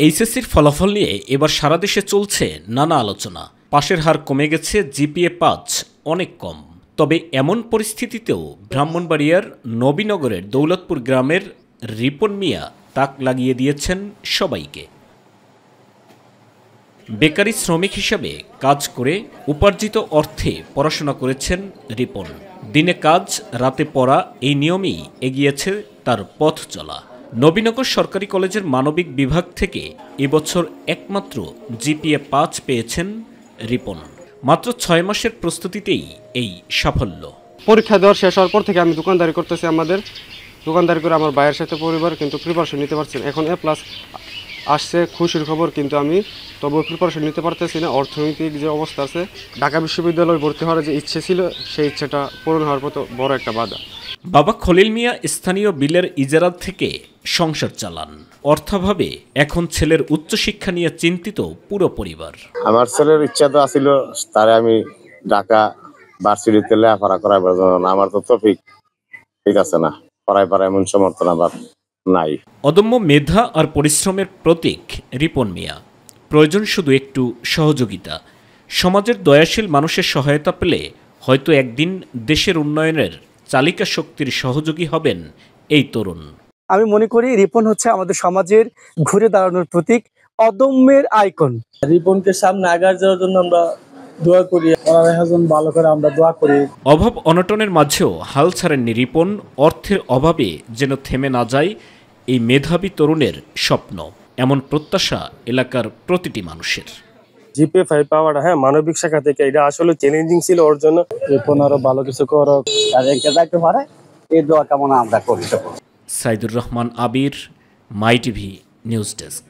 এইচএসসির ফলাফল নিয়ে এবার সারা দেশে চলছে নানা আলোচনা। পাশের হার কমে গেছে, জিপিএ ৫ অনেক কম। তবে এমন পরিস্থিতিতেও ব্রাহ্মণবাড়িয়ার নবীনগরের দৌলতপুর গ্রামের রিপন মিয়া তাক লাগিয়ে দিয়েছেন সবাইকে। বেকারি শ্রমিক হিসাবে কাজ করে উপার্জিত অর্থে পড়াশোনা করেছেন রিপন। দিনে কাজ, রাতে পড়া, এই নিয়মেই এগিয়েছে তার পথ চলা। নবীনগর সরকারি কলেজের মানবিক বিভাগ থেকে এবছর একমাত্র জিপিএ ৫ পেয়েছেন রিপন। মাত্র ৬ মাসের প্রস্তুতিতেই এই সাফল্য। পরীক্ষা দেওয়ার শেষ হওয়ার পর থেকে আমি দোকানদারি করতেছি। আমাদের দোকানদারি করে আমার ভাইয়ের সাথে পরিবার কিন্তু প্রিপারেশন নিতে পারছি না। এখন A+ আসছে, খুশির খবর, কিন্তু আমি তবুও প্রিপারেশন নিতে পারতেছি না। অর্থনৈতিক যে অবস্থা আছে, ঢাকা বিশ্ববিদ্যালয়ে ভর্তি হওয়ার যে ইচ্ছে ছিল, সেই ইচ্ছেটা পূরণ হওয়ার মতো বড় একটা বাধা। বাবা খলিল মিয়া স্থানীয় বিলের ইজারা থেকে সংসার চালান। অর্থাভাবে এখন ছেলের উচ্চশিক্ষা নিয়ে চিন্তিত পুরো পরিবার। আমার ছেলের ইচ্ছা তো আছিল, তারে আমি ঢাকা ভার্সিটিতে লেখাপড়া করাইবার জন্য। আমার তো ঠিক আছে না, পড়াইবার এমন সমর্থন আবার নাই। অদম্য মেধা আর পরিশ্রমের প্রতীক রিপন মিয়া। প্রয়োজন শুধু একটু সহযোগিতা। সমাজের দয়াশীল মানুষের সহায়তা পেলে হয়তো একদিন দেশের উন্নয়নের চালিকা শক্তির সহযোগী হবেন এই তরুণ। আমি মনে করি রিপন হচ্ছে আমাদের সমাজের ঘুরে দাঁড়ানোর প্রতীক, অদম্যের আইকন। রিপনকে সামনে আগার যাওয়ার জন্য আমরা দোয়া করি, পড়ালেখার জন্য ভালো করে আমরা দোয়া করি। অভাব অনটনের মাঝেও হাল ছাড়েননি রিপন। অর্থের অভাবে যেন থেমে না যায় এই মেধাবী তরুণের স্বপ্ন, এমন প্রত্যাশা এলাকার প্রতিটি মানুষের। জিপিএ ৫ পাওয়াটা মানবিক শাখা থেকে এটা আসলে চ্যালেঞ্জিং ছিল ওর জন্য। রিপন আরো ভালো কিছু করুক, আর এগিয়ে যাইতে পারে, এই দোয়া কামনা আমরা করি। সাইদুর রহমান আবির, মাই টিভি নিউজ ডেস্ক।